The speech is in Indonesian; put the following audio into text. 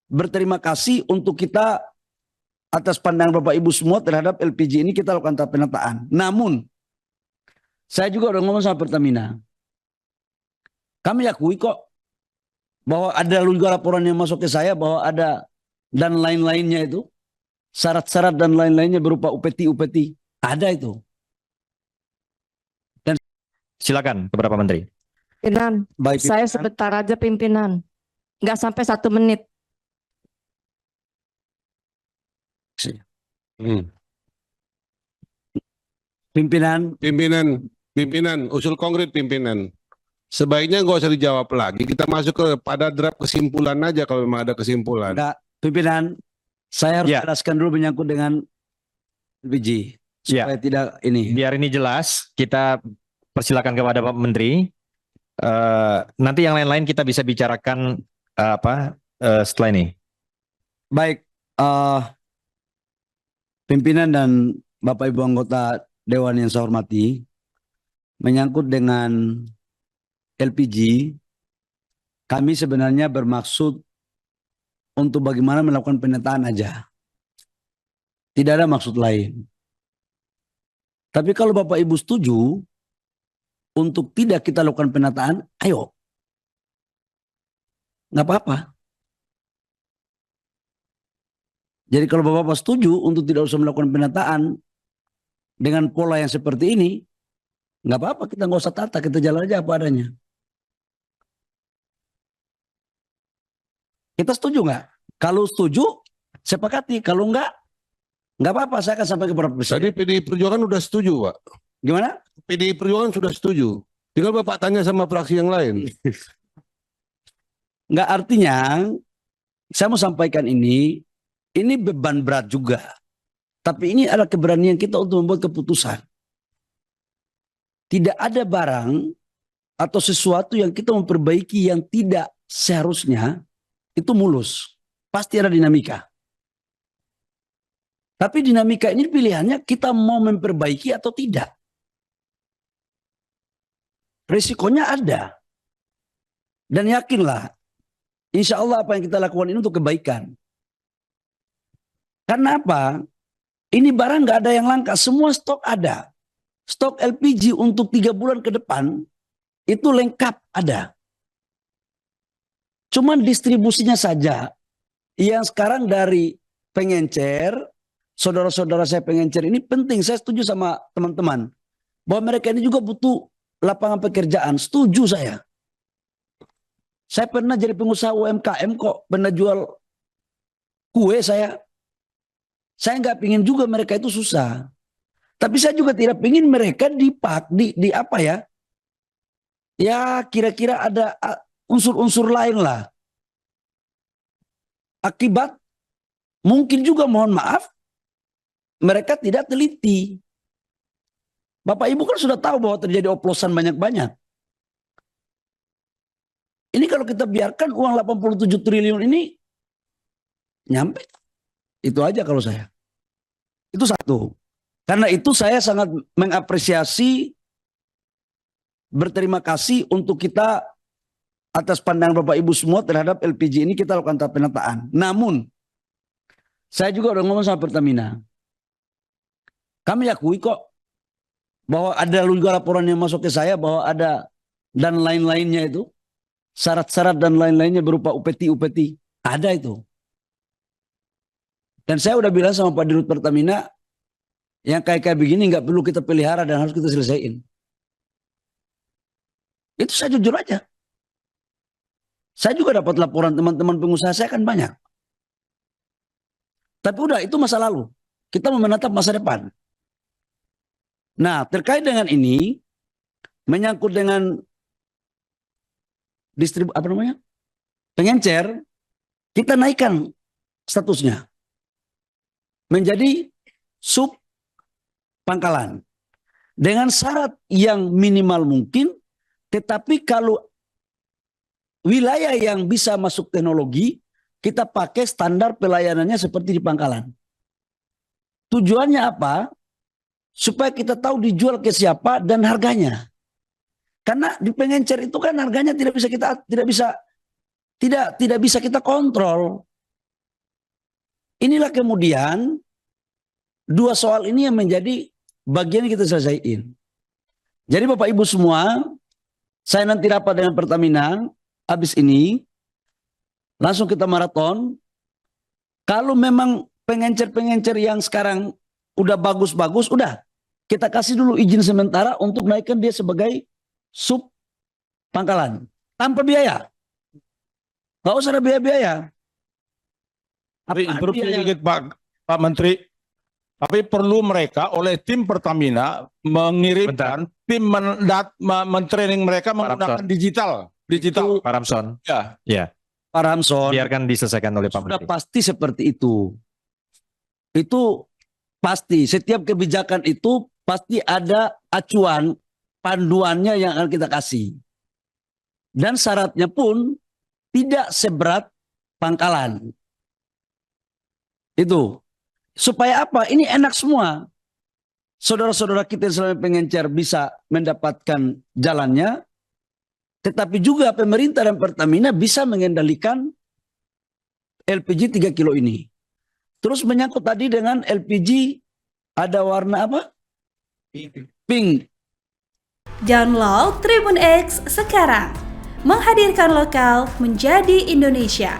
berterima kasih untuk kita atas pandangan Bapak Ibu semua terhadap LPG ini kita lakukan tahap penataan. Namun, saya juga udah ngomong sama Pertamina. Kami akui kok bahwa ada juga laporan yang masuk ke saya bahwa ada dan lain-lainnya itu. Syarat-syarat dan lain-lainnya berupa UPT. Ada itu. Dan silakan beberapa menteri. Pimpinan, baik, saya sebentar aja pimpinan. Nggak sampai 1 menit. Pimpinan, usul konkret pimpinan. Sebaiknya nggak usah dijawab lagi. Kita masuk pada draft kesimpulan aja kalau memang ada kesimpulan. enggak, pimpinan, saya harus Ya. jelaskan dulu menyangkut dengan LPG Ya. supaya tidak ini. Biar ini jelas, kita persilakan kepada Pak Menteri. Nanti yang lain-lain kita bisa bicarakan setelah ini. Baik, pimpinan dan Bapak Ibu anggota Dewan yang saya hormati, menyangkut dengan LPG, kami sebenarnya bermaksud untuk bagaimana melakukan penataan aja. Tidak ada maksud lain. Tapi kalau Bapak Ibu setuju untuk tidak kita lakukan penataan, ayo. Nggak apa-apa. Jadi kalau Bapak-Bapak setuju untuk tidak usah melakukan penataan dengan pola yang seperti ini, nggak apa-apa, kita nggak usah tata, kita jalan aja apa adanya. Kita setuju nggak? Kalau setuju, sepakati. Kalau nggak apa-apa, saya akan sampai kepada Presiden. Tadi PDI Perjuangan sudah setuju, Pak. Gimana? PDI Perjuangan sudah setuju. Tinggal Bapak tanya sama fraksi yang lain. Nggak, artinya, saya mau sampaikan ini beban berat juga. Tapi ini adalah keberanian kita untuk membuat keputusan. Tidak ada barang atau sesuatu yang kita memperbaiki yang tidak seharusnya itu mulus. Pasti ada dinamika. Tapi dinamika ini pilihannya kita mau memperbaiki atau tidak. Risikonya ada. Dan yakinlah, insya Allah apa yang kita lakukan ini untuk kebaikan. Karena apa? Ini barang nggak ada yang langka, semua stok ada. Stok LPG untuk 3 bulan ke depan itu lengkap ada. Cuman distribusinya saja yang sekarang dari pengencer, saudara-saudara saya pengencer ini penting. Saya setuju sama teman-teman bahwa mereka ini juga butuh lapangan pekerjaan. Setuju saya. Saya pernah jadi pengusaha UMKM kok, pernah jual kue saya. Saya nggak pingin juga mereka itu susah. Tapi saya juga tidak pingin mereka di apa ya? Ya kira-kira ada unsur-unsur lain lah. Akibat mungkin juga mohon maaf mereka tidak teliti. Bapak Ibu kan sudah tahu bahwa terjadi oplosan banyak-banyak. Ini kalau kita biarkan uang 87 triliun ini nyampe. Itu aja kalau saya. Itu satu. Karena itu saya sangat mengapresiasi, berterima kasih untuk kita atas pandangan Bapak Ibu semua terhadap LPG ini kita lakukan tahap penataan. Namun, saya juga udah ngomong sama Pertamina. Kami akui kok bahwa ada juga laporan yang masuk ke saya bahwa ada dan lain-lainnya itu. Syarat-syarat dan lain-lainnya berupa UPT. Ada itu. Dan saya udah bilang sama Pak Dirut Pertamina, yang kayak begini nggak perlu kita pelihara dan harus kita selesaiin. Itu saya jujur aja. Saya juga dapat laporan teman-teman pengusaha saya kan banyak. Tapi udah itu masa lalu. Kita mau menatap masa depan. Nah terkait dengan ini, menyangkut dengan pengencer, kita naikkan statusnya menjadi sub pangkalan dengan syarat yang minimal mungkin, tetapi kalau wilayah yang bisa masuk teknologi kita pakai standar pelayanannya seperti di pangkalan. Tujuannya apa? Supaya kita tahu dijual ke siapa dan harganya. Karena di pengencer itu kan harganya tidak bisa kita kontrol. inilah kemudian dua soal ini yang menjadi bagian yang kita selesaiin. Jadi Bapak Ibu semua, saya nanti rapat dengan Pertamina, habis ini langsung kita maraton. Kalau memang pengencer-pengencer yang sekarang udah bagus-bagus, udah kita kasih dulu izin sementara untuk naikkan dia sebagai sub pangkalan tanpa biaya. Gak usah ada biaya-biaya. Interupsi sedikit Pak Menteri, tapi perlu mereka oleh tim Pertamina mengirimkan tim men-training mereka menggunakan digital. Pak Ramson. Ya. Pak Ramson, Biarkan diselesaikan oleh Pak sudah Menteri. pasti seperti itu. Itu pasti. Setiap kebijakan itu pasti ada acuan, panduannya yang akan kita kasih. Dan syaratnya pun tidak seberat pangkalan. Itu. Supaya apa? Ini enak semua. Saudara-saudara kita yang selama pengencer bisa mendapatkan jalannya. Tetapi juga pemerintah dan Pertamina bisa mengendalikan LPG 3 kilo ini. Terus menyangkut tadi dengan LPG ada warna apa? Pink. Download Tribun X sekarang. Menghadirkan lokal menjadi Indonesia.